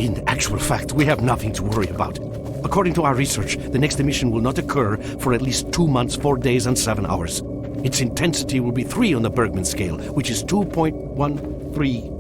In actual fact, we have nothing to worry about. According to our research, the next emission will not occur for at least 2 months, 4 days, and 7 hours. Its intensity will be 3 on the Bergman scale, which is 2.13.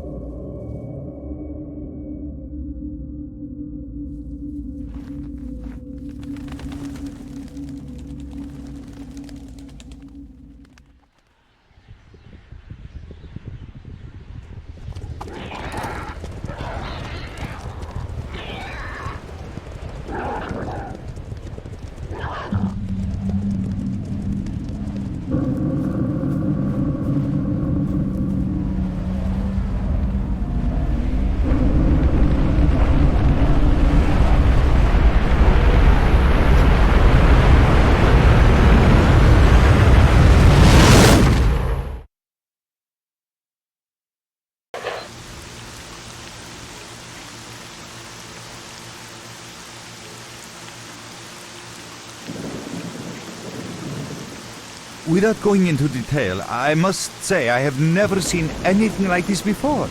Without going into detail, I must say I have never seen anything like this before.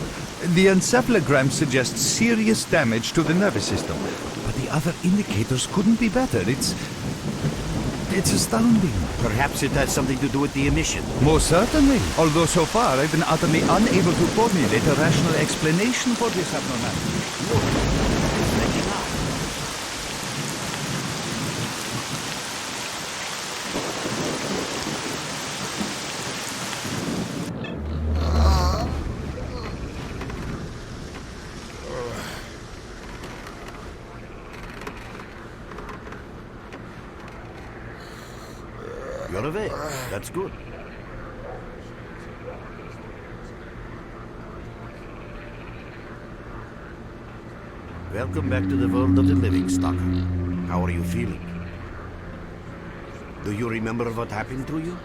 The encephalogram suggests serious damage to the nervous system, but the other indicators couldn't be better. It's astounding. Perhaps it has something to do with the emission. Most certainly. Although so far I've been utterly unable to formulate a rational explanation for this abnormality. Look, it's letting out. You're awake. That's good. Welcome back to the world of the living, Stalker. How are you feeling? Do you remember what happened to you?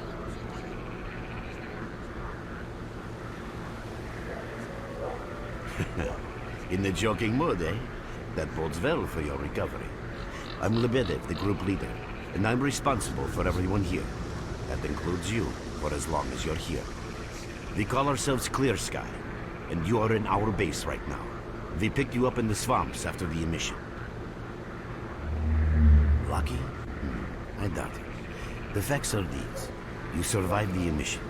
In the joking mood, eh? That bodes well for your recovery. I'm Lebedev, the group leader, and I'm responsible for everyone here. That includes you, for as long as you're here. We call ourselves Clear Sky, and you are in our base right now. We picked you up in the swamps after the emission. Lucky? I doubt it. The facts are these. You survived the emission.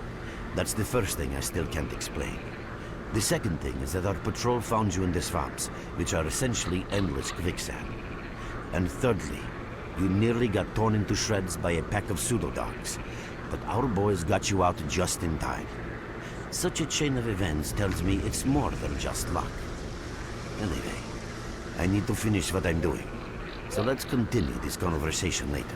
That's the first thing I still can't explain. The second thing is that our patrol found you in the swamps, which are essentially endless quicksand. And thirdly, you nearly got torn into shreds by a pack of pseudo-dogs. But our boys got you out just in time. Such a chain of events tells me it's more than just luck. Anyway, I need to finish what I'm doing. So let's continue this conversation later.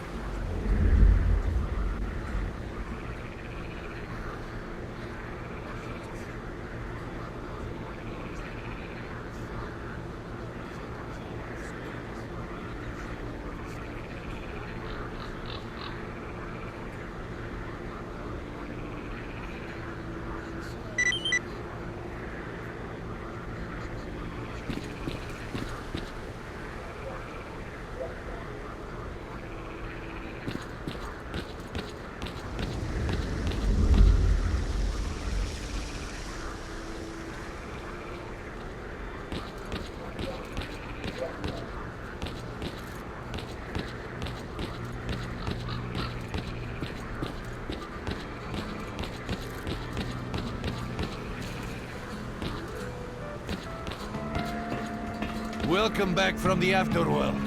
Welcome back from the afterworld.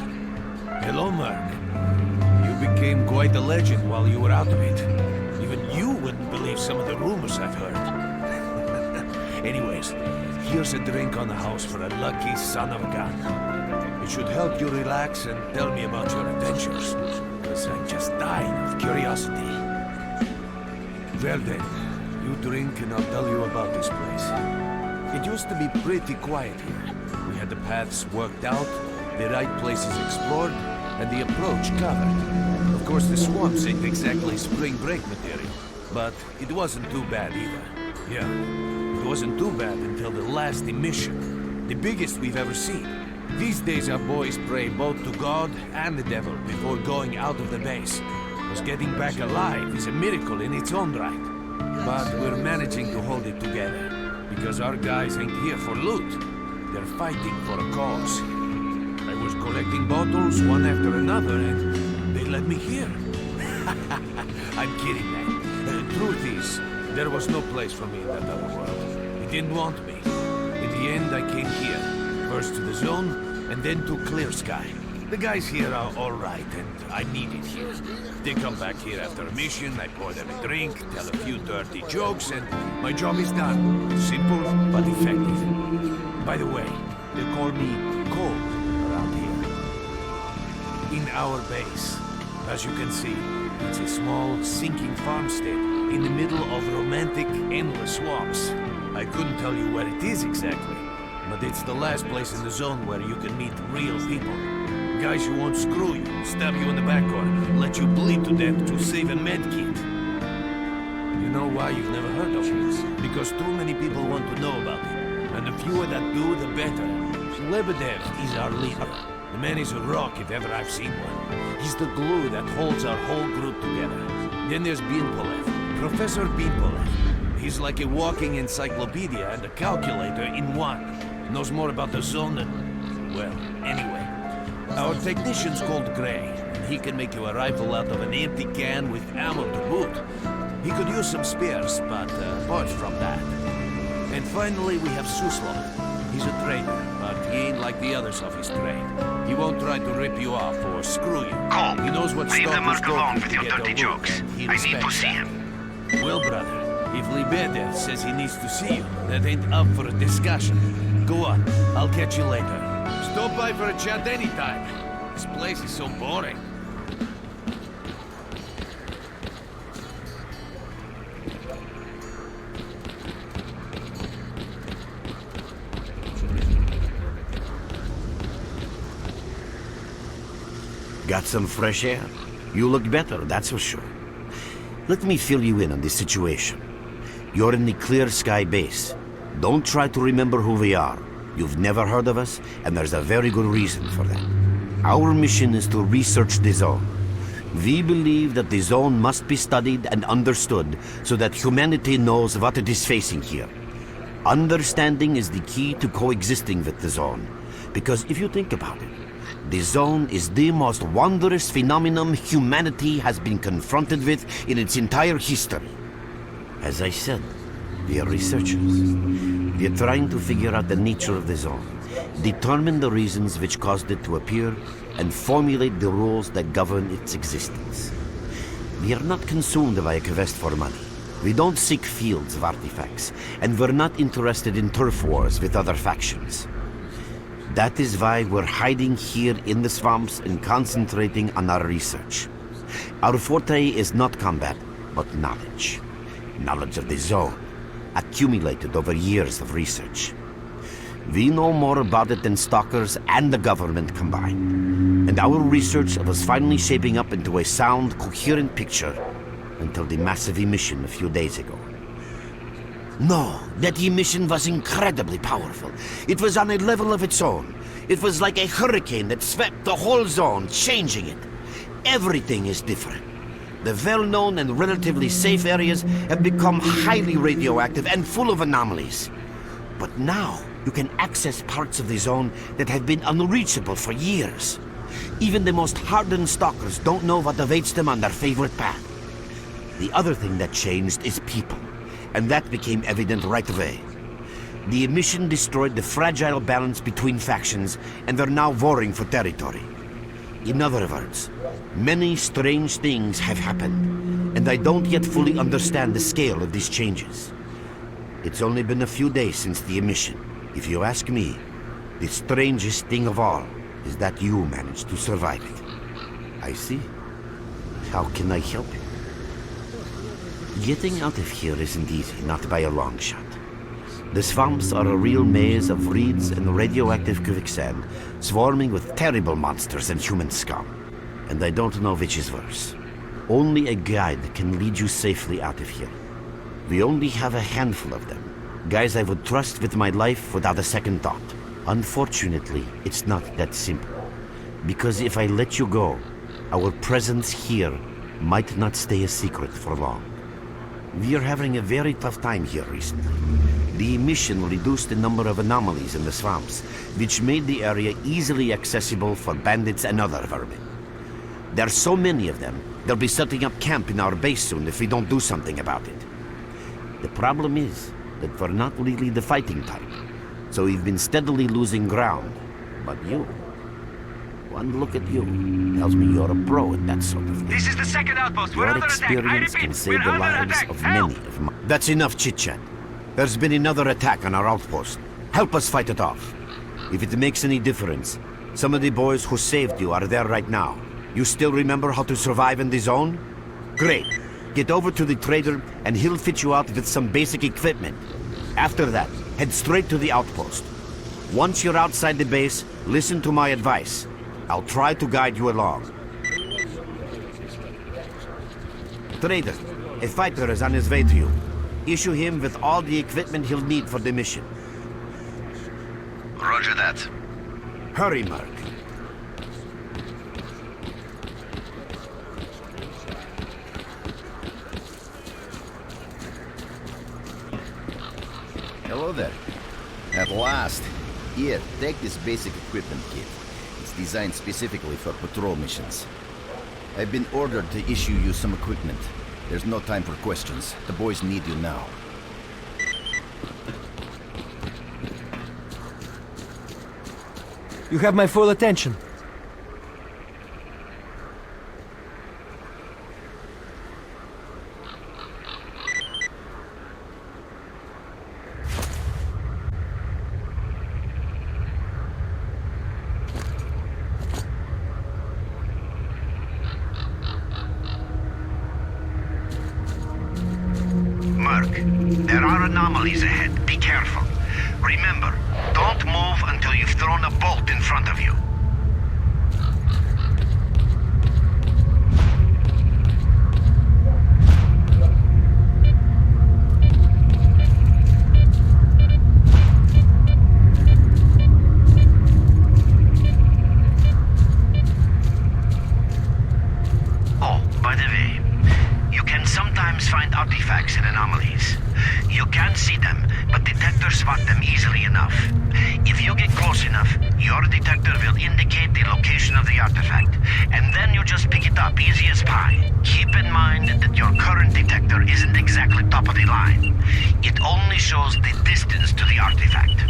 Hello, Mark. You became quite a legend while you were out of it. Even you wouldn't believe some of the rumors I've heard. Anyways, here's a drink on the house for a lucky son of a gun. It should help you relax and tell me about your adventures, because I'm just dying of curiosity. Well then, you drink and I'll tell you about this place. It used to be pretty quiet here. We had the paths worked out, the right places explored, and the approach covered. Of course, the swamps ain't exactly spring break material, but it wasn't too bad either. Yeah, it wasn't too bad until the last emission, the biggest we've ever seen. These days our boys pray both to God and the devil before going out of the base. Because getting back alive is a miracle in its own right. But we're managing to hold it together, because our guys ain't here for loot. They're fighting for a cause. I was collecting bottles one after another, and they let me here. I'm kidding, man. The truth is, there was no place for me in that other world. He didn't want me. In the end, I came here. First to the zone, and then to Clear Sky. The guys here are alright, and I'm needed here. They come back here after a mission, I pour them a drink, tell a few dirty jokes, and my job is done. Simple, but effective. By the way, they call me Cold around here. In our base, as you can see, it's a small, sinking farmstead in the middle of romantic, endless swamps. I couldn't tell you where it is exactly, but it's the last place in the zone where you can meet real people. Guys who won't screw you, stab you in the back or let you bleed to death to save a med kit. You know why you've never heard of it? Because too many people want to know about it. And the fewer that do, the better. Lebedev is our leader. The man is a rock if ever I've seen one. He's the glue that holds our whole group together. Then there's Binpolev, Professor Binpolev. He's like a walking encyclopedia and a calculator in one. Knows more about the zone than... well, anyway. Our technician's called Gray, and he can make you a rifle out of an empty can with ammo to boot. He could use some spares, but apart from that. And finally, we have Suslov. He's a trader, but he ain't like the others of his trade. He won't try to rip you off or screw you. Cole, He knows what leave the stalkers merc go alone through with to your get dirty their loot, jokes. and he I need to respects see that. him. Well, brother, if Lebedev says he needs to see you, that ain't up for a discussion. Go on, I'll catch you later. Stop by for a chat anytime. This place is so boring. Got some fresh air? You look better, that's for sure. Let me fill you in on this situation. You're in the Clear Sky base. Don't try to remember who we are. You've never heard of us, and there's a very good reason for that. Our mission is to research the zone. We believe that the zone must be studied and understood so that humanity knows what it is facing here. Understanding is the key to coexisting with the zone. Because if you think about it, the zone is the most wondrous phenomenon humanity has been confronted with in its entire history. As I said, we are researchers. We are trying to figure out the nature of the zone, determine the reasons which caused it to appear, and formulate the rules that govern its existence. We are not consumed by a quest for money. We don't seek fields of artifacts, and we're not interested in turf wars with other factions. That is why we're hiding here in the swamps and concentrating on our research. Our forte is not combat, but knowledge. Knowledge of the zone, accumulated over years of research. We know more about it than stalkers and the government combined. And our research was finally shaping up into a sound, coherent picture until the massive emission a few days ago. No, that emission was incredibly powerful. It was on a level of its own. It was like a hurricane that swept the whole zone, changing it. Everything is different. The well-known and relatively safe areas have become highly radioactive and full of anomalies. But now, you can access parts of the zone that have been unreachable for years. Even the most hardened stalkers don't know what awaits them on their favorite path. The other thing that changed is people, and that became evident right away. The emission destroyed the fragile balance between factions, and they're now warring for territory. In other words, many strange things have happened, and I don't yet fully understand the scale of these changes. It's only been a few days since the emission. If you ask me, the strangest thing of all is that you managed to survive it. I see. How can I help you? Getting out of here isn't easy, not by a long shot. The swamps are a real maze of reeds and radioactive quicksand, swarming with terrible monsters and human scum. And I don't know which is worse. Only a guide can lead you safely out of here. We only have a handful of them. Guys I would trust with my life without a second thought. Unfortunately, it's not that simple. Because if I let you go, our presence here might not stay a secret for long. We are having a very tough time here recently. The emission reduced the number of anomalies in the swamps, which made the area easily accessible for bandits and other vermin. There are so many of them, they'll be setting up camp in our base soon if we don't do something about it. The problem is that we're not really the fighting type, so we've been steadily losing ground. But you, one look at you, tells me you're a pro at that sort of thing. This is the second outpost. We're Your under attack. I experience repeat, can save we're the under lives attack. of Help! many of my... That's enough chit-chat. There's been another attack on our outpost. Help us fight it off. If it makes any difference, some of the boys who saved you are there right now. You still remember how to survive in the zone? Great. Get over to the trader and he'll fit you out with some basic equipment. After that, head straight to the outpost. Once you're outside the base, listen to my advice. I'll try to guide you along. Trader, a fighter is on his way to you. Issue him with all the equipment he'll need for the mission. Roger that. Hurry, Mark. Hello there. At last. Here, take this basic equipment kit. It's designed specifically for patrol missions. I've been ordered to issue you some equipment. There's no time for questions. The boys need you now. You have my full attention. Mark, there are anomalies ahead. Be careful. Remember, don't move until you've thrown a bolt in front of you. Oh, by the way, you can sometimes find artifacts in anomalies. You can't see them, but detectors spot them easily enough. If you get close enough, your detector will indicate the location of the artifact, and then you just pick it up easy as pie. Keep in mind that your current detector isn't exactly top of the line. It only shows the distance to the artifact.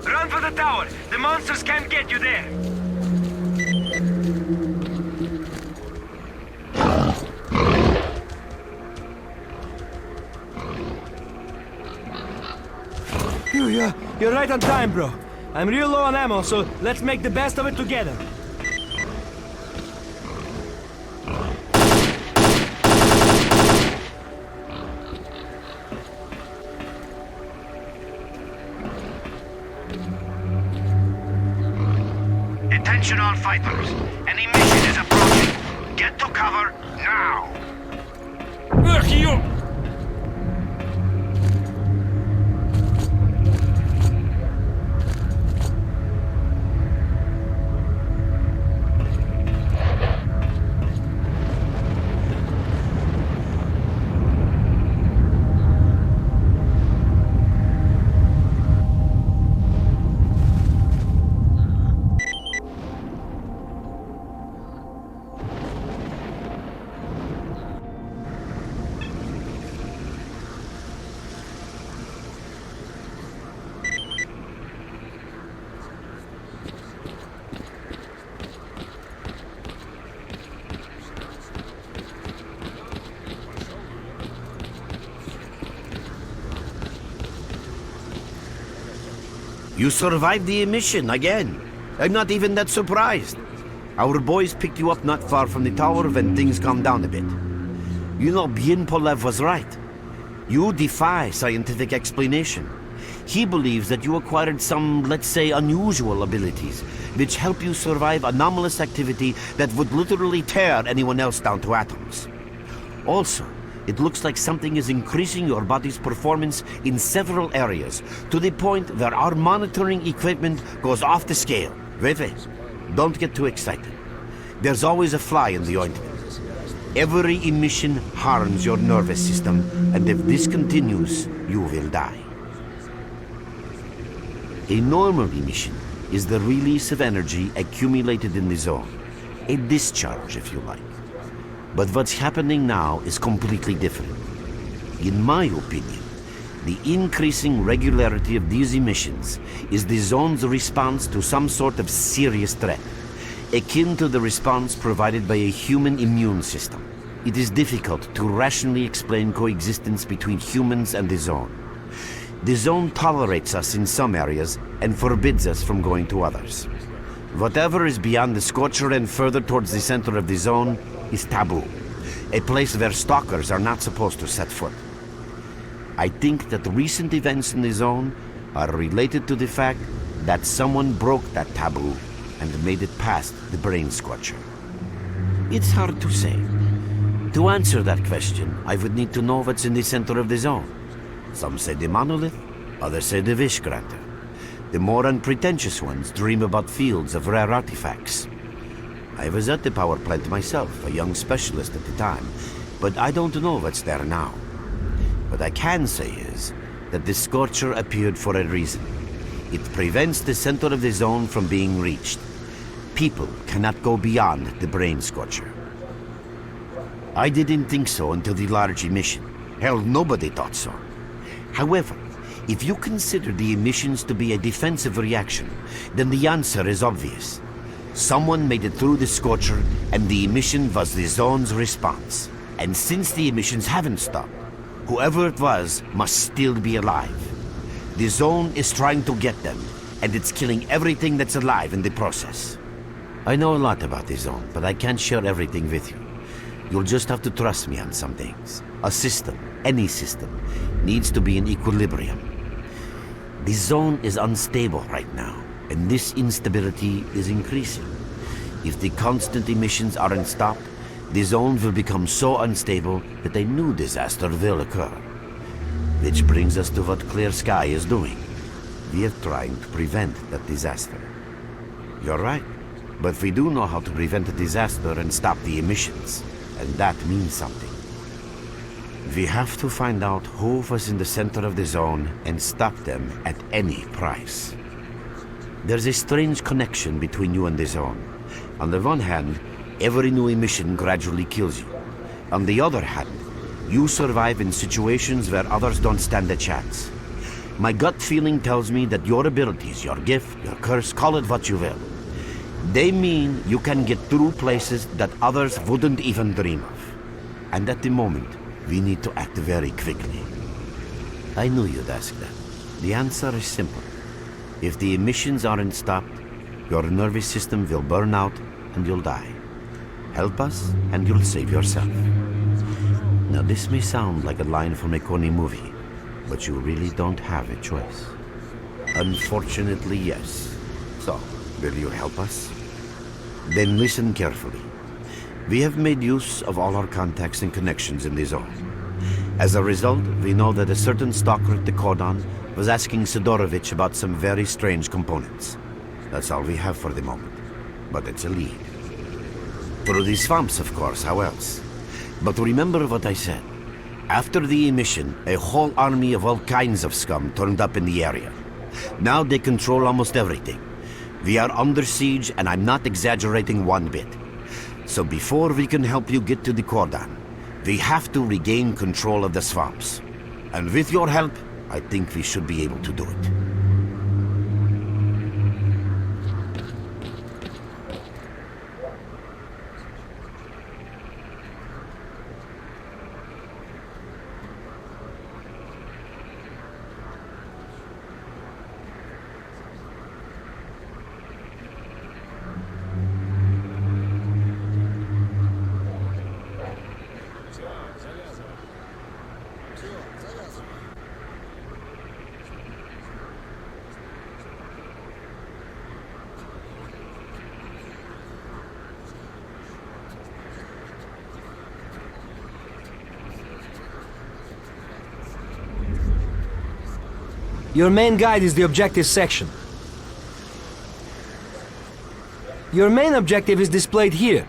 Run for the tower. The monsters can't get you there. You're right on time, bro. I'm real low on ammo, so let's make the best of it together. Attention all fighters. Any mission is approaching. Get to cover now. Ugh, you! You survived the emission again. I'm not even that surprised. Our boys picked you up not far from the tower when things calmed down a bit. You know, Bien Polev was right. You defy scientific explanation. He believes that you acquired some, let's say, unusual abilities, which help you survive anomalous activity that would literally tear anyone else down to atoms. Also, it looks like something is increasing your body's performance in several areas, to the point where our monitoring equipment goes off the scale. Wait. Don't get too excited. There's always a fly in the ointment. Every emission harms your nervous system, and if this continues, you will die. A normal emission is the release of energy accumulated in the zone. A discharge, if you like. But what's happening now is completely different. In my opinion, the increasing regularity of these emissions is the zone's response to some sort of serious threat, akin to the response provided by a human immune system. It is difficult to rationally explain coexistence between humans and the zone. The zone tolerates us in some areas and forbids us from going to others. Whatever is beyond the Scorcher and further towards the center of the zone is taboo, a place where stalkers are not supposed to set foot. I think that recent events in the zone are related to the fact that someone broke that taboo and made it past the brain scorcher. It's hard to say. To answer that question, I would need to know what's in the center of the zone. Some say the monolith, others say the wish granter. The more unpretentious ones dream about fields of rare artifacts. I was at the power plant myself, a young specialist at the time, but I don't know what's there now. What I can say is that the Scorcher appeared for a reason. It prevents the center of the zone from being reached. People cannot go beyond the brain Scorcher. I didn't think so until the large emission. Hell, nobody thought so. However, if you consider the emissions to be a defensive reaction, then the answer is obvious. Someone made it through the Scorcher, and the emission was the zone's response. And since the emissions haven't stopped, whoever it was must still be alive. The zone is trying to get them, and it's killing everything that's alive in the process. I know a lot about the zone, but I can't share everything with you. You'll just have to trust me on some things. A system, any system, needs to be in equilibrium. The zone is unstable right now, and this instability is increasing. If the constant emissions aren't stopped, the zone will become so unstable that a new disaster will occur. Which brings us to what Clear Sky is doing. We are trying to prevent that disaster. You're right, but we do know how to prevent a disaster and stop the emissions, and that means something. We have to find out who was in the center of the zone and stop them at any price. There's a strange connection between you and the zone. On the one hand, every new emission gradually kills you. On the other hand, you survive in situations where others don't stand a chance. My gut feeling tells me that your abilities, your gift, your curse, call it what you will, they mean you can get through places that others wouldn't even dream of. And at the moment, we need to act very quickly. I knew you'd ask that. The answer is simple. If the emissions aren't stopped, your nervous system will burn out and you'll die. Help us and you'll save yourself. Now this may sound like a line from a corny movie, but you really don't have a choice. Unfortunately, yes. So, will you help us? Then listen carefully. We have made use of all our contacts and connections in the zone. As a result, we know that a certain stalker at the cordon was asking Sidorovich about some very strange components. That's all we have for the moment, but it's a lead. Through the swamps, of course, how else? But remember what I said. After the emission, a whole army of all kinds of scum turned up in the area. Now they control almost everything. We are under siege, and I'm not exaggerating one bit. So before we can help you get to the cordon, we have to regain control of the swamps. And with your help, I think we should be able to do it. Your main guide is the objective section. Your main objective is displayed here,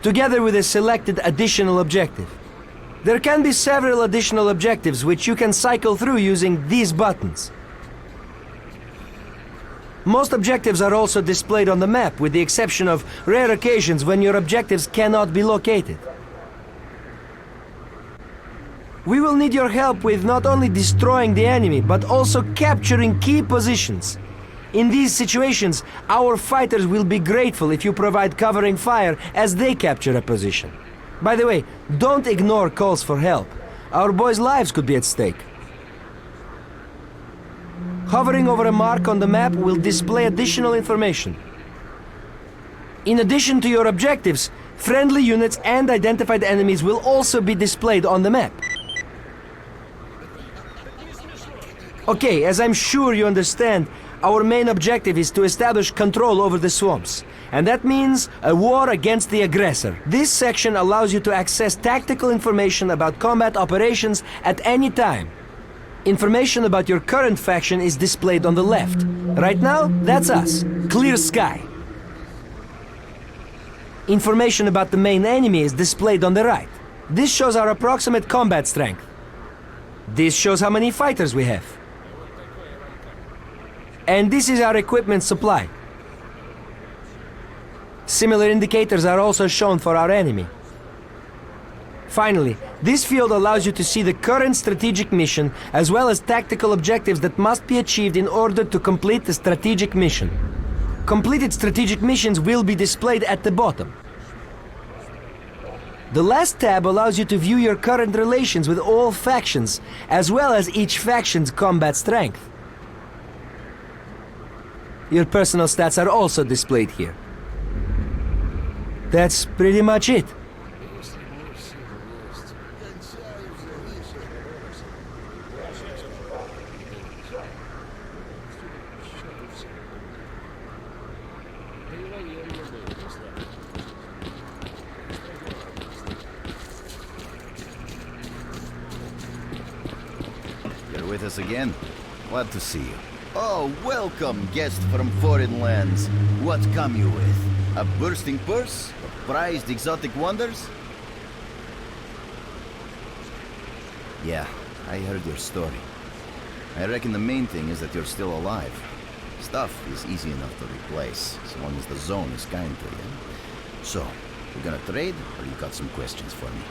together with a selected additional objective. There can be several additional objectives which you can cycle through using these buttons. Most objectives are also displayed on the map, with the exception of rare occasions when your objectives cannot be located. We will need your help with not only destroying the enemy, but also capturing key positions. In these situations, our fighters will be grateful if you provide covering fire as they capture a position. By the way, don't ignore calls for help. Our boys' lives could be at stake. Hovering over a mark on the map will display additional information. In addition to your objectives, friendly units and identified enemies will also be displayed on the map. Okay, as I'm sure you understand, our main objective is to establish control over the swamps. And that means a war against the aggressor. This section allows you to access tactical information about combat operations at any time. Information about your current faction is displayed on the left. Right now, that's us, Clear Sky. Information about the main enemy is displayed on the right. This shows our approximate combat strength. This shows how many fighters we have. And this is our equipment supply. Similar indicators are also shown for our enemy. Finally, this field allows you to see the current strategic mission as well as tactical objectives that must be achieved in order to complete the strategic mission. Completed strategic missions will be displayed at the bottom. The last tab allows you to view your current relations with all factions, as well as each faction's combat strength. Your personal stats are also displayed here. That's pretty much it. You're with us again? Glad to see you. Oh, welcome, guest from foreign lands. What come you with? A bursting purse? Prized exotic wonders? Yeah, I heard your story. I reckon the main thing is that you're still alive. Stuff is easy enough to replace, as long as the zone is kind to you. So, we're gonna trade, or you got some questions for me?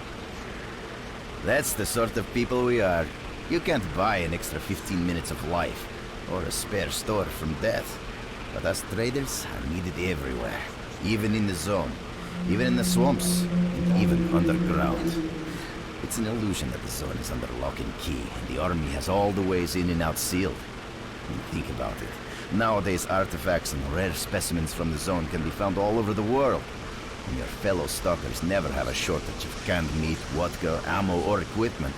That's the sort of people we are. You can't buy an extra 15 minutes of life, or a spare store from death. But us traders are needed everywhere. Even in the zone. Even in the swamps. And even underground. It's an illusion that the zone is under lock and key, and the army has all the ways in and out sealed. And think about it. Nowadays, artifacts and rare specimens from the zone can be found all over the world. And your fellow stalkers never have a shortage of canned meat, vodka, ammo, or equipment.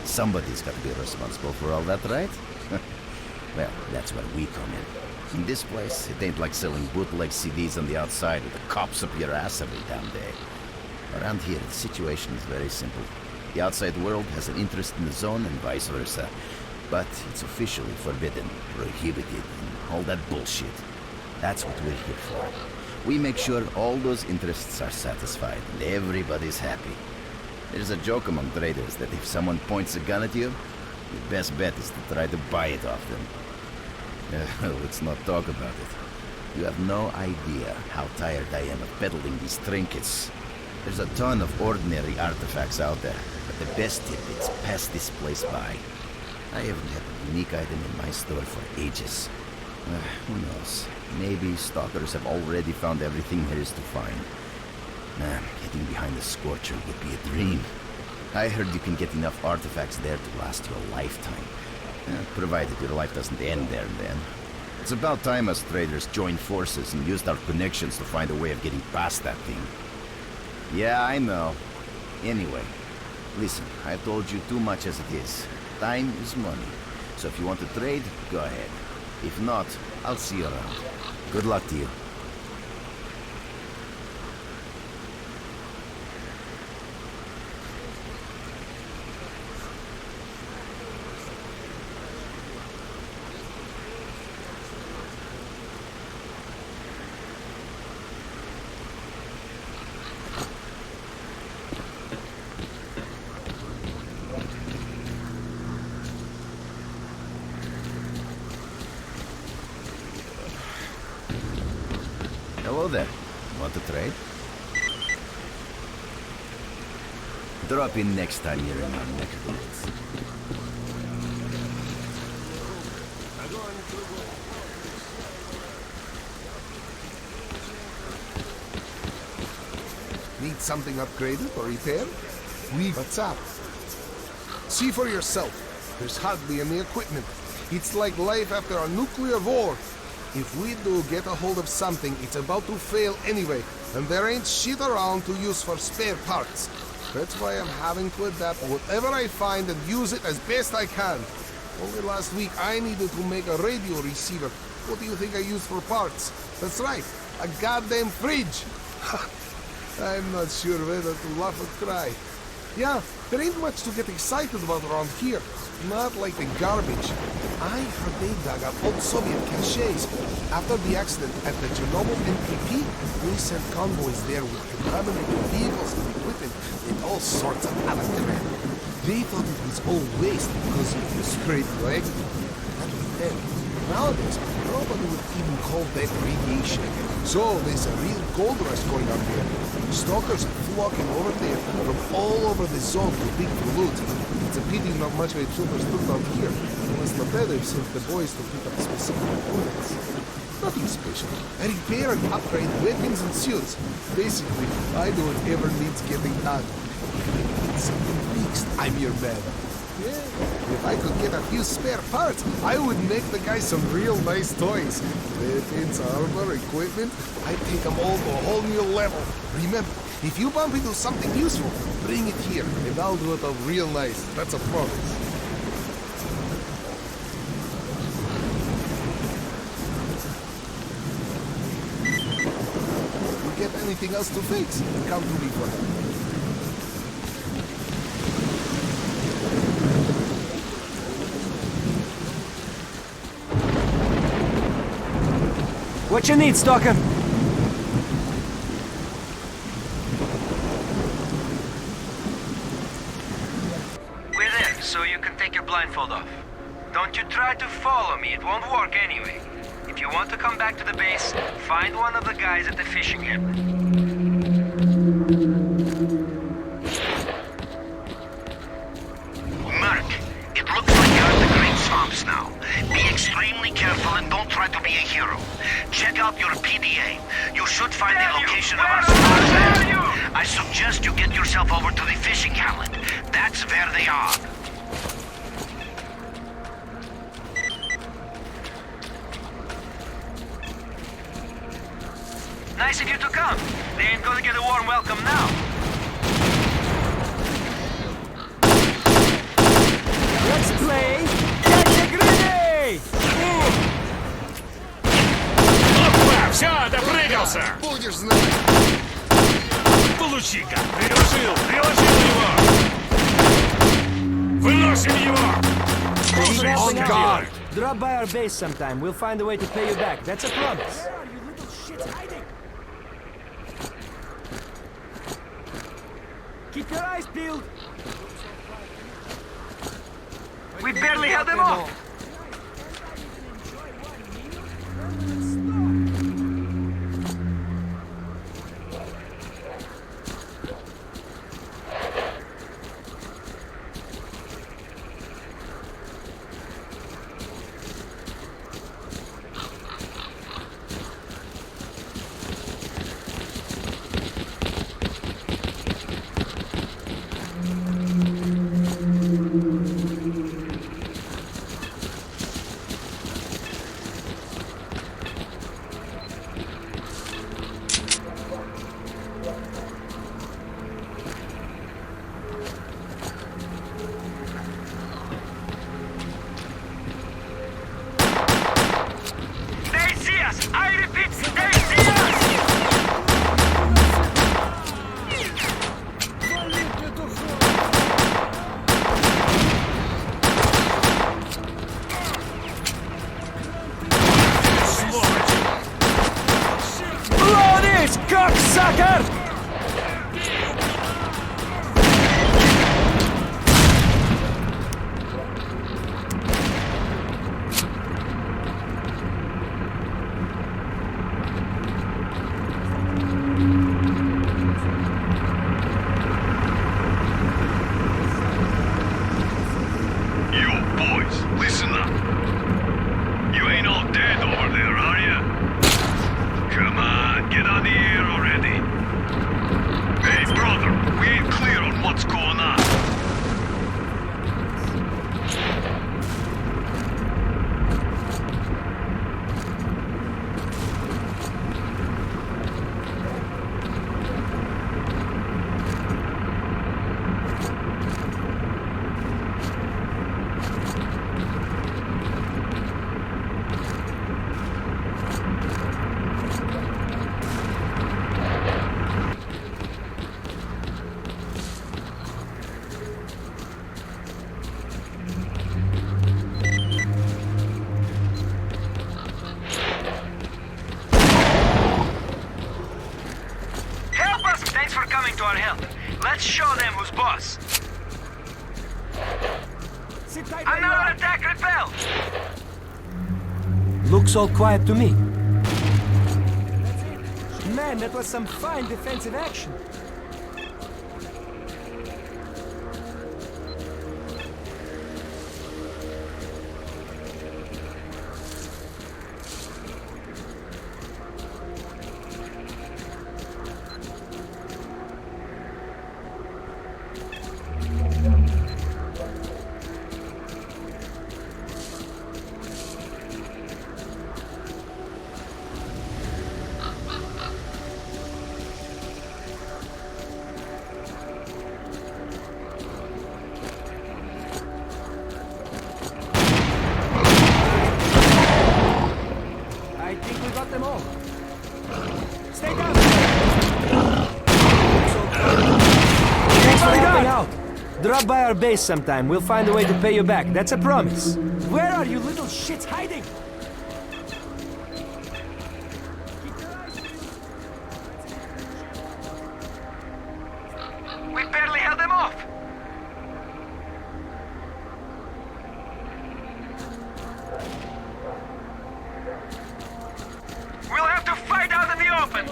Somebody's got to be responsible for all that, right? Well, that's where we come in. In this place, it ain't like selling bootleg CDs on the outside with the cops up your ass every damn day. Around here, the situation is very simple. The outside world has an interest in the zone and vice versa. But it's officially forbidden, prohibited, and all that bullshit. That's what we're here for. We make sure all those interests are satisfied and everybody's happy. There's a joke among traders that if someone points a gun at you, your best bet is to try to buy it off them. Let's not talk about it. You have no idea how tired I am of peddling these trinkets. There's a ton of ordinary artifacts out there, but the best tidbits pass this place by. I haven't had a unique item in my store for ages. Who knows? Maybe stalkers have already found everything there is to find. Getting behind the Scorcher would be a dream. I heard you can get enough artifacts there to last you a lifetime. Provided your life doesn't end there and then. It's about time us traders joined forces and used our connections to find a way of getting past that thing. Yeah, I know. Anyway, listen, I've told you too much as it is. Time is money. So if you want to trade, go ahead. If not, I'll see you around. Good luck to you. Hello there. Want to trade? Drop in next time you're in our neck of the woods. Need something upgraded or repaired? What's up? See for yourself. There's hardly any equipment. It's like life after a nuclear war. If we do get a hold of something, it's about to fail anyway, and there ain't shit around to use for spare parts. That's why I'm having to adapt whatever I find and use it as best I can. Only last week I needed to make a radio receiver. What do you think I used for parts? That's right, a goddamn fridge. I'm not sure whether to laugh or cry. Yeah, there ain't much to get excited about around here. Not like the garbage. I heard they dug up old Soviet caches. After the accident at the Chernobyl NPP, they sent convoys there with contaminated vehicles and equipment and all sorts of other crap. They thought it was all waste because it was sprayed radioactive. That was then. Nowadays, nobody would even call that radiation. So there's a real gold rush going on there. Stalkers are flocking over there from all over the zone to dig for loot. It's a pity not much of a troopers looked out here. Unless the better sent the boys to pick up specific components. Nothing special. I repair and upgrade weapons and suits. Basically, I do whatever needs getting done. If I need something fixed, I'm your man. Yeah, if I could get a few spare parts, I would make the guys some real nice toys. Weapons, armor, equipment, I'd take them all to a whole new level. Remember, if you bump into something useful, bring it here, and I'll do it up real nice. That's a promise. If you get anything else to fix, come to me for help. What you need, Stalker? We're there, so you can take your blindfold off. Don't you try to follow me, it won't work anyway. If you want to come back to the base, find one of the guys at the fishing hamlet. Merc, it looks like you're in the Great Swamps now. Be extremely careful and don't try to be a hero. Check out your PDA. You should find the location of our stars there. I suggest you get yourself over to the fishing hamlet. That's where they are. Nice of you to come. They ain't gonna get a warm welcome now. Let's play Catch a Grenade! Опа! Все, допрыгался! Будешь знать. Получи-ка! Приложил его! Выносим его! Слушай, On скотина! Drop by our base sometime. We'll find a way to pay you back. That's a promise. Keep your eyes peeled. We barely held them off. I repeat, they see us! Blow this, cocksucker! Thanks for coming to our help. Let's show them who's boss. Another attack repelled! Looks all quiet to me. Man, that was some fine defensive action. Drop by our base sometime. We'll find a way to pay you back. That's a promise. Where are you little shits hiding? We barely held them off. We'll have to fight out in the open.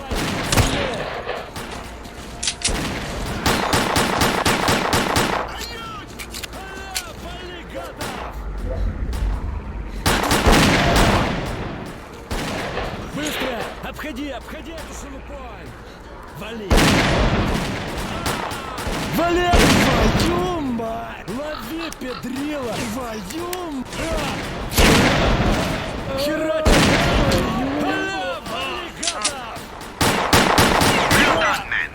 Обходи эту шелупонь! Вали! Вали! Твою мать! Лови, педрила! Твою мать! Херать! Well done, men.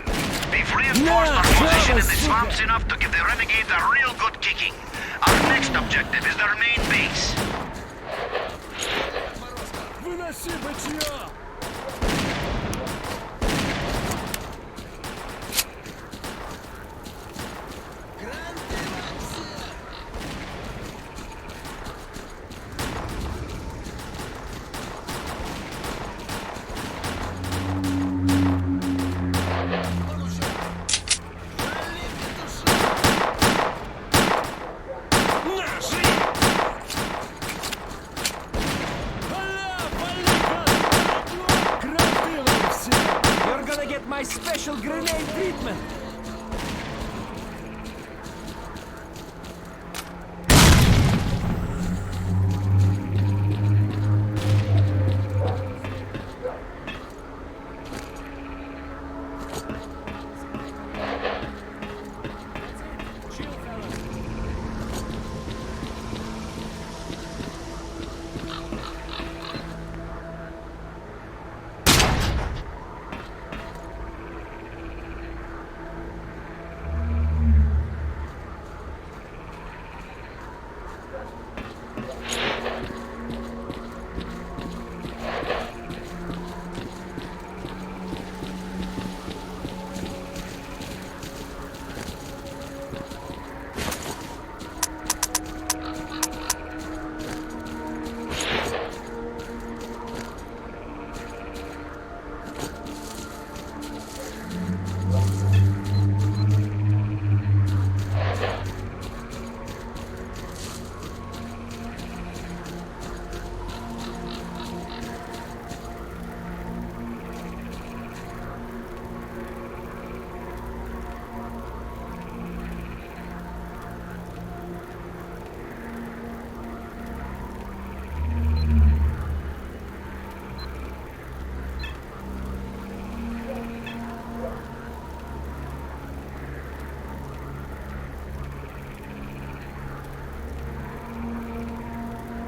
We've reinforced our position in the swamps enough to give the renegades a real good kicking. Our next objective is their main base. Выноси бычье! My special grenade treatment!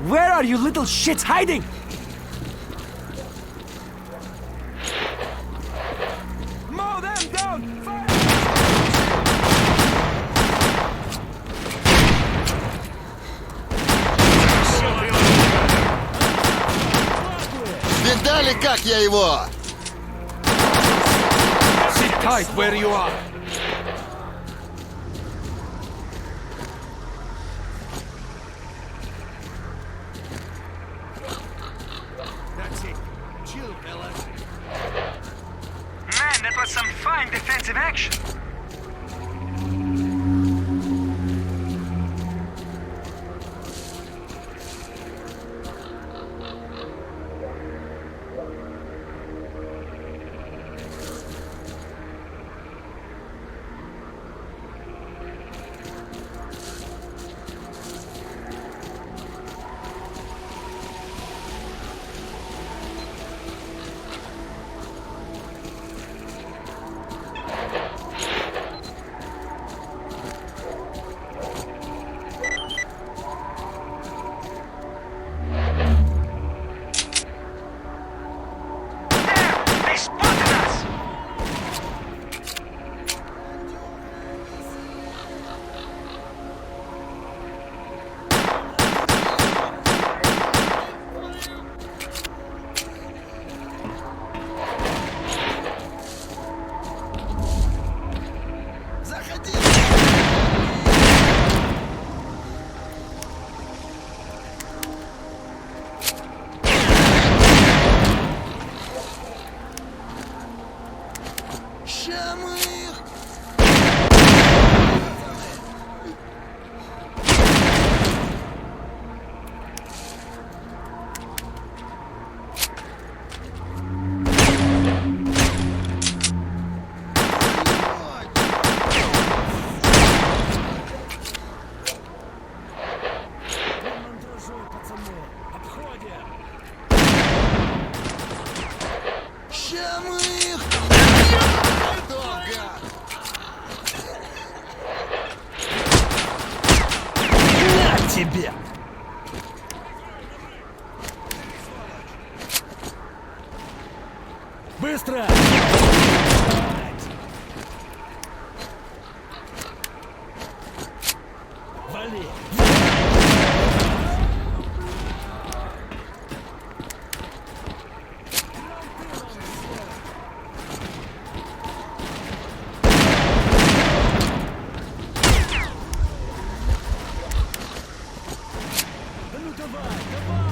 Where are you little shits hiding? Mow them down! Fire! Видали, как я его? Sit tight where you are. Man, that was was some fine defensive action. Тебе! Быстро! Вали! Да ну давай, давай!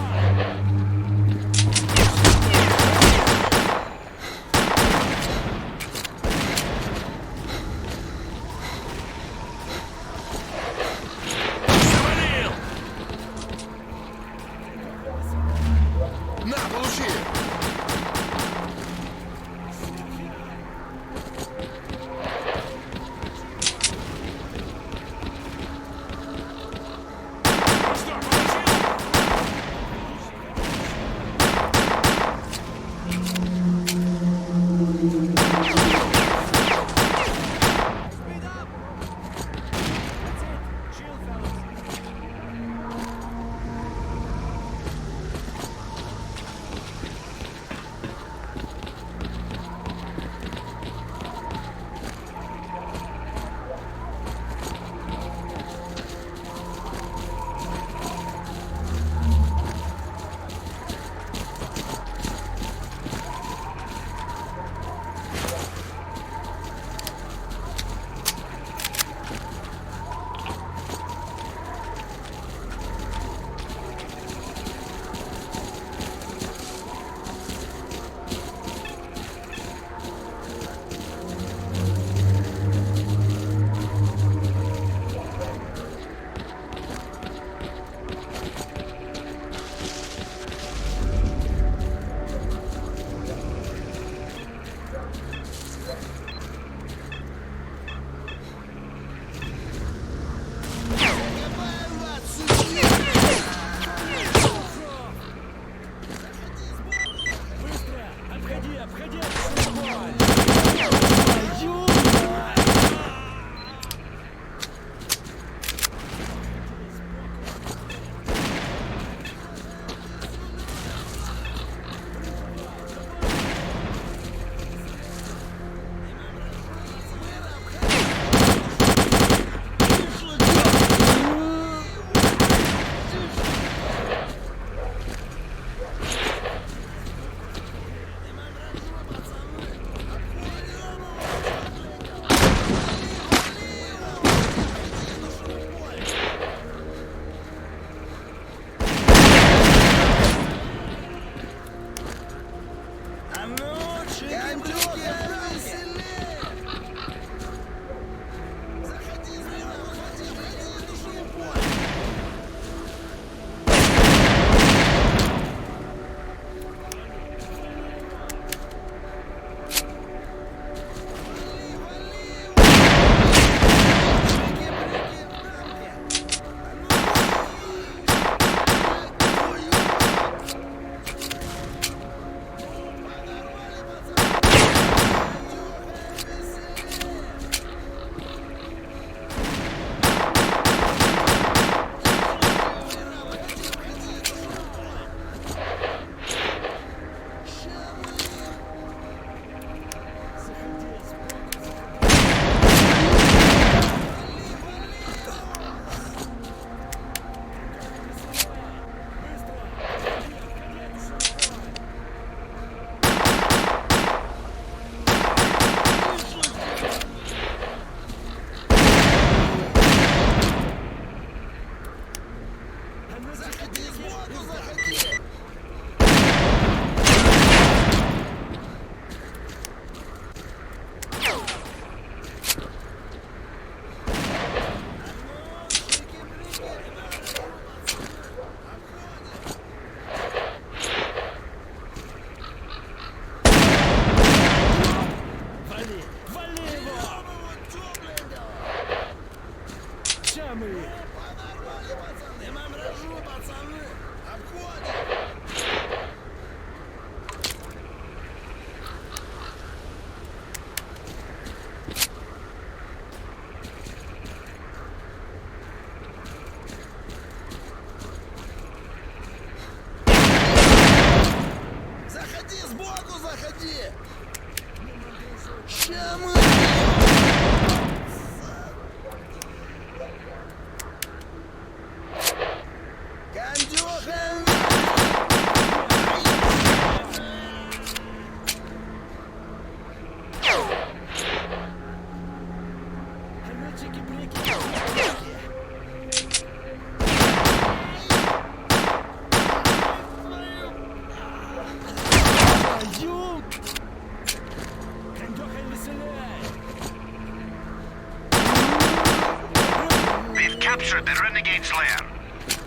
We've captured the Renegade's lair.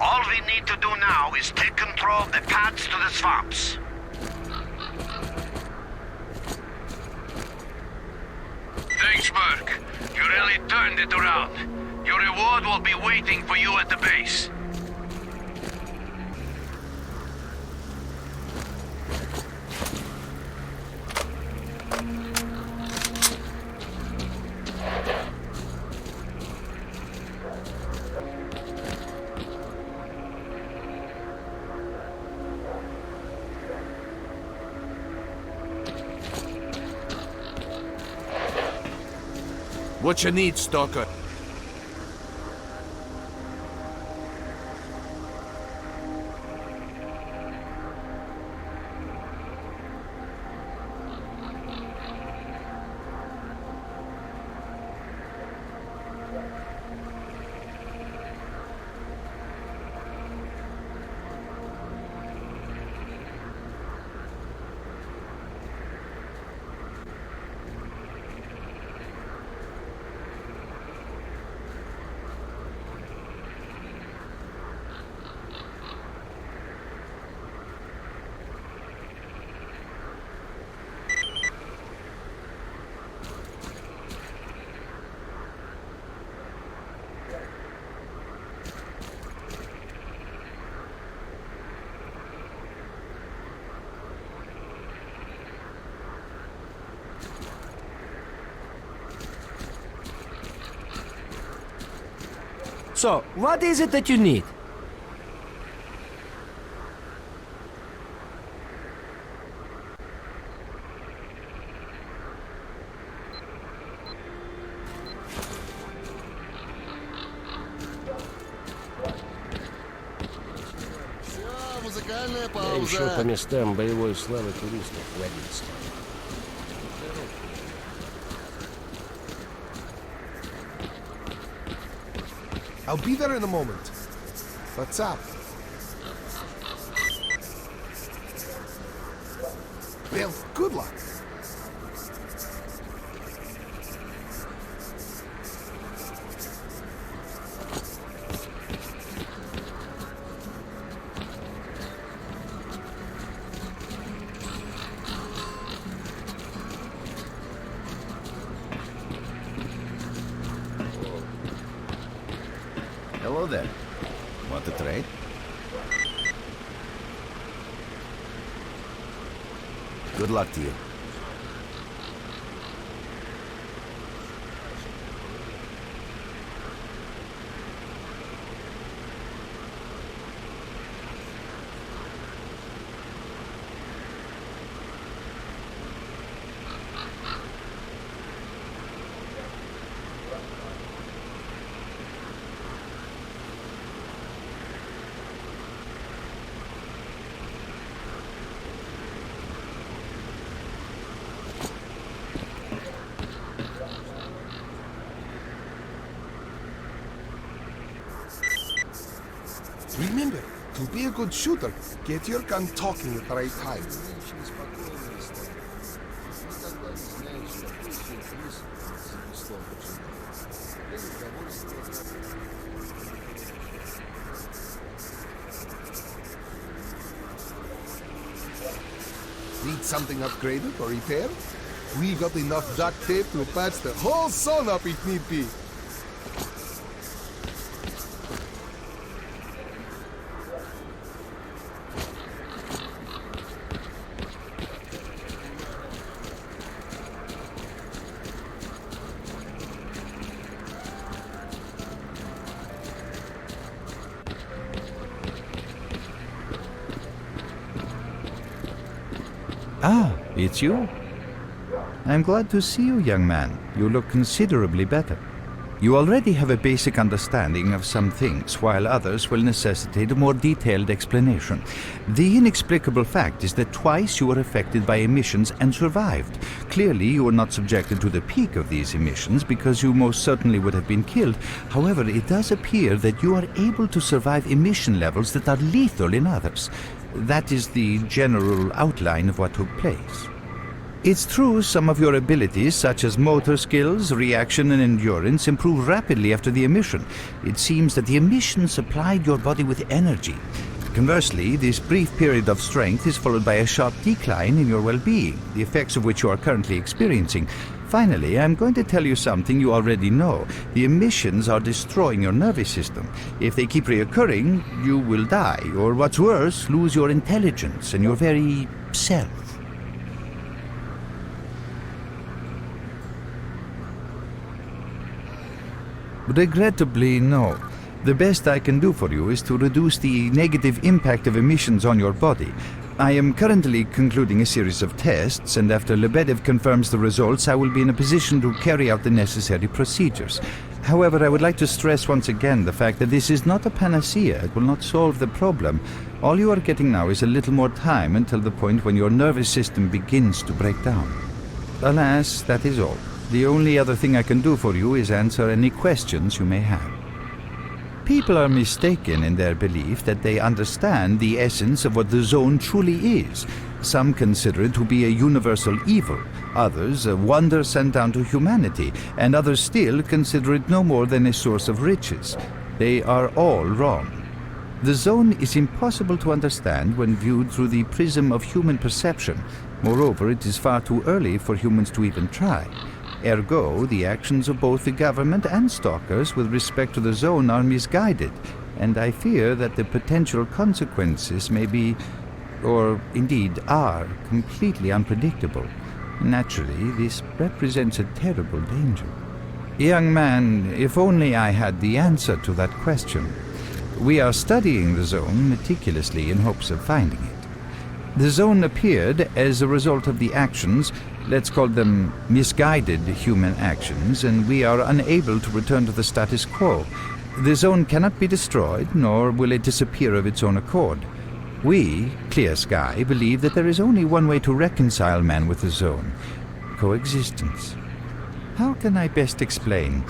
All we need to do now is take control of the paths to the swamps. Thanks, Merc. You really turned it around. Your reward will be waiting for you at the base. What you need, Stalker? So, what is it that you need? Я еще по местам боевой славы туристов водиться. I'll be there in a moment. What's up? Well, good luck. Hello there. Want to trade? Good luck to you. Remember, to be a good shooter, get your gun talking at the right time. Need something upgraded or repaired? We got enough duct tape to patch the whole son up if need be. Ah, it's you? I'm glad to see you, young man. You look considerably better. You already have a basic understanding of some things, while others will necessitate a more detailed explanation. The inexplicable fact is that twice you were affected by emissions and survived. Clearly, you were not subjected to the peak of these emissions because you most certainly would have been killed. However, it does appear that you are able to survive emission levels that are lethal in others. That is the general outline of what took place. It's true some of your abilities, such as motor skills, reaction and endurance, improve rapidly after the emission. It seems that the emission supplied your body with energy. Conversely, this brief period of strength is followed by a sharp decline in your well-being, the effects of which you are currently experiencing. Finally, I'm going to tell you something you already know. The emissions are destroying your nervous system. If they keep reoccurring, you will die, or what's worse, lose your intelligence and your very self. Regrettably, no. The best I can do for you is to reduce the negative impact of emissions on your body. I am currently concluding a series of tests, and after Lebedev confirms the results, I will be in a position to carry out the necessary procedures. However, I would like to stress once again the fact that this is not a panacea. It will not solve the problem. All you are getting now is a little more time until the point when your nervous system begins to break down. Alas, that is all. The only other thing I can do for you is answer any questions you may have. People are mistaken in their belief that they understand the essence of what the zone truly is. Some consider it to be a universal evil, others a wonder sent down to humanity, and others still consider it no more than a source of riches. They are all wrong. The zone is impossible to understand when viewed through the prism of human perception. Moreover, it is far too early for humans to even try. Ergo, the actions of both the government and stalkers with respect to the zone are misguided, and I fear that the potential consequences may be, or indeed are, completely unpredictable. Naturally, this represents a terrible danger. Young man, if only I had the answer to that question. We are studying the zone meticulously in hopes of finding it. The zone appeared as a result of the actions, let's call them misguided human actions, and we are unable to return to the status quo. The zone cannot be destroyed, nor will it disappear of its own accord. We, Clear Sky, believe that there is only one way to reconcile man with the zone: coexistence. How can I best explain?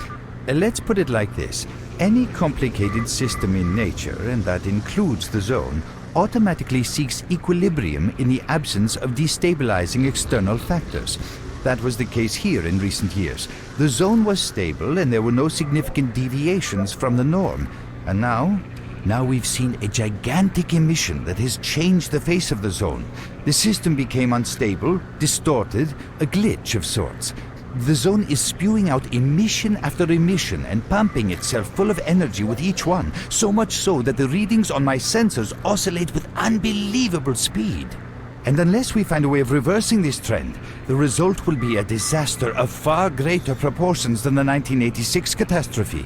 Let's put it like this. Any complicated system in nature, and that includes the zone, automatically seeks equilibrium in the absence of destabilizing external factors. That was the case here in recent years. The zone was stable and there were no significant deviations from the norm. And now we've seen a gigantic emission that has changed the face of the zone. The system became unstable, distorted, a glitch of sorts. The zone is spewing out emission after emission and pumping itself full of energy with each one, so much so that the readings on my sensors oscillate with unbelievable speed. And unless we find a way of reversing this trend, the result will be a disaster of far greater proportions than the 1986 catastrophe.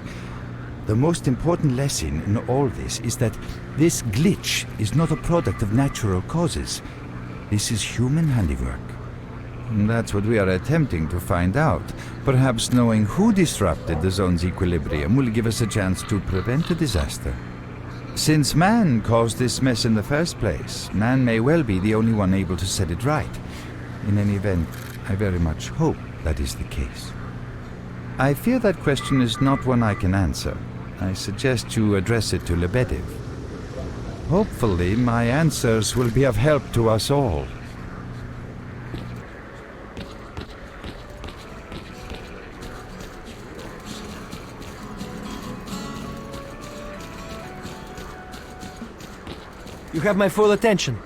The most important lesson in all this is that this glitch is not a product of natural causes. This is human handiwork. That's what we are attempting to find out. Perhaps knowing who disrupted the zone's equilibrium will give us a chance to prevent a disaster. Since man caused this mess in the first place, man may well be the only one able to set it right. In any event, I very much hope that is the case. I fear that question is not one I can answer. I suggest you address it to Lebedev. Hopefully, my answers will be of help to us all. You have my full attention.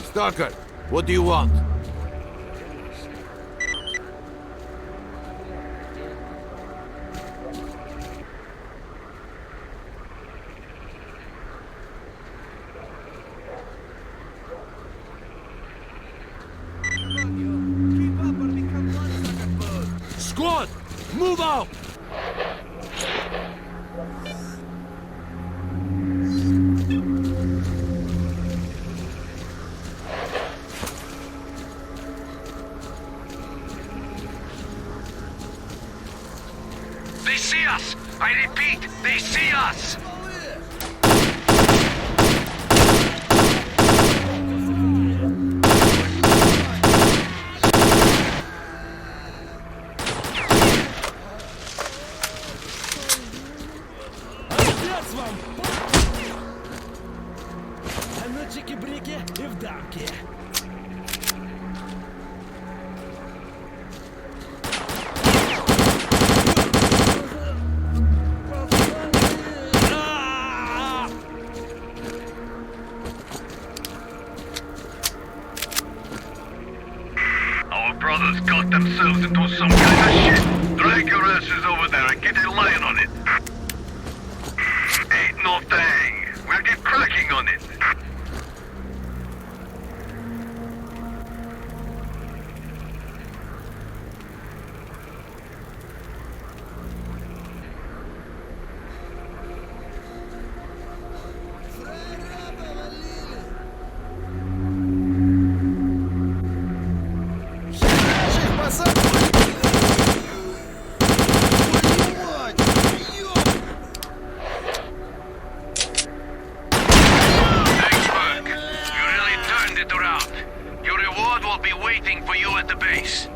Stalker, what do you want? Squad, move out! They see us! I repeat, they see us! Отец вам! А ну чики-брики и в дамки. Our brothers got themselves into some kind of shit. Drag your asses over there and get a line on it. Ain't no thing. We'll get cracking on it. Thanks, Burke. You really turned it around. Your reward will be waiting for you at the base.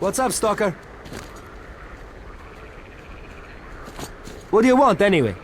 What's up, Stalker? What do you want, anyway?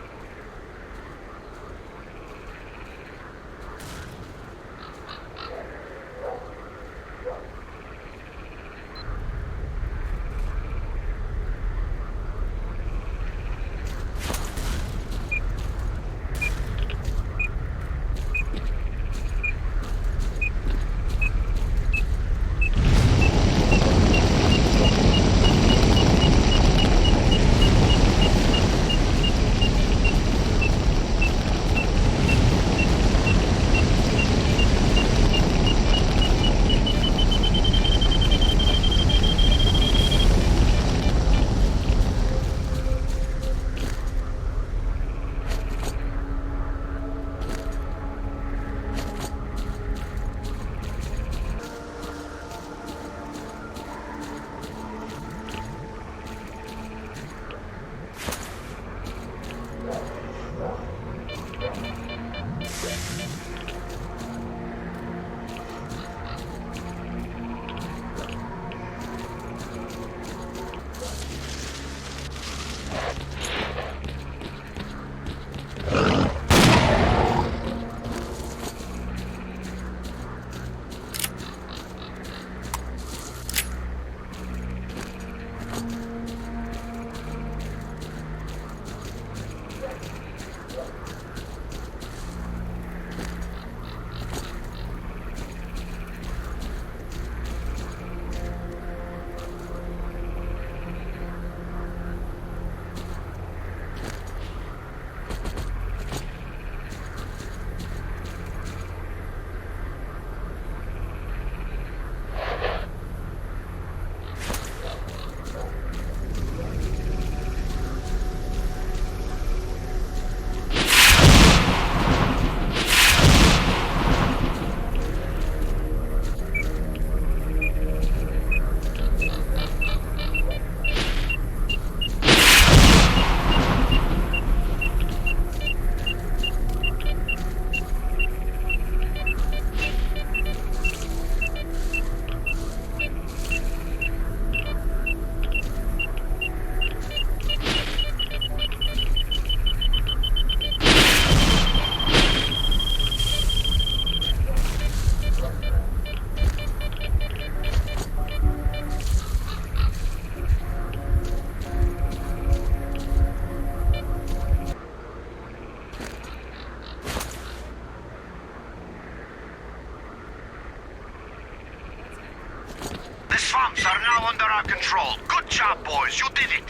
swamps are now under our control. Good job, boys. You did it.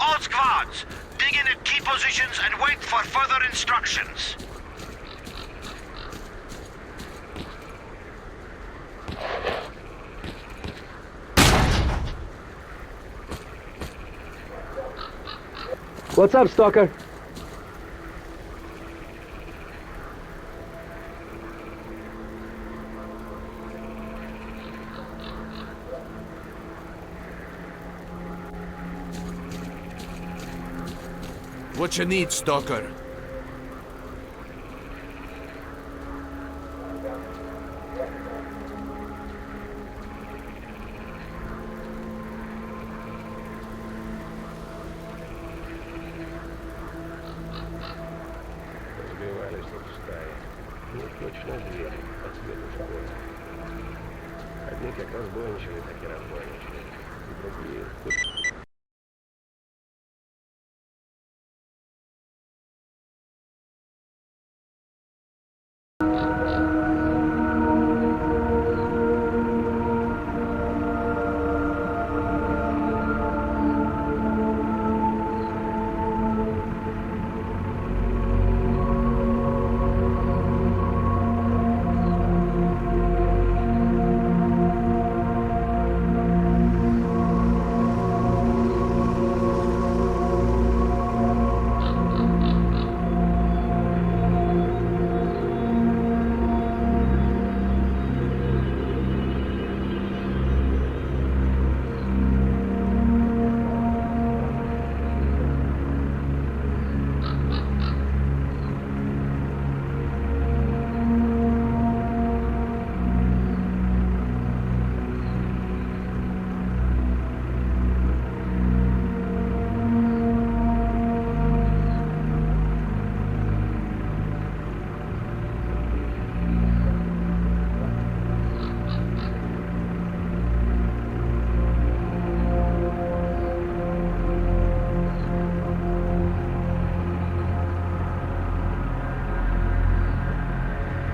All squads, dig in at key positions and wait for further instructions. What's up, Stalker? What you need, Stalker? Разбивались тут в стае. Ну, точно звери, по цвету шкуры. Одни как разбойничали, так и разбойничали. Другие...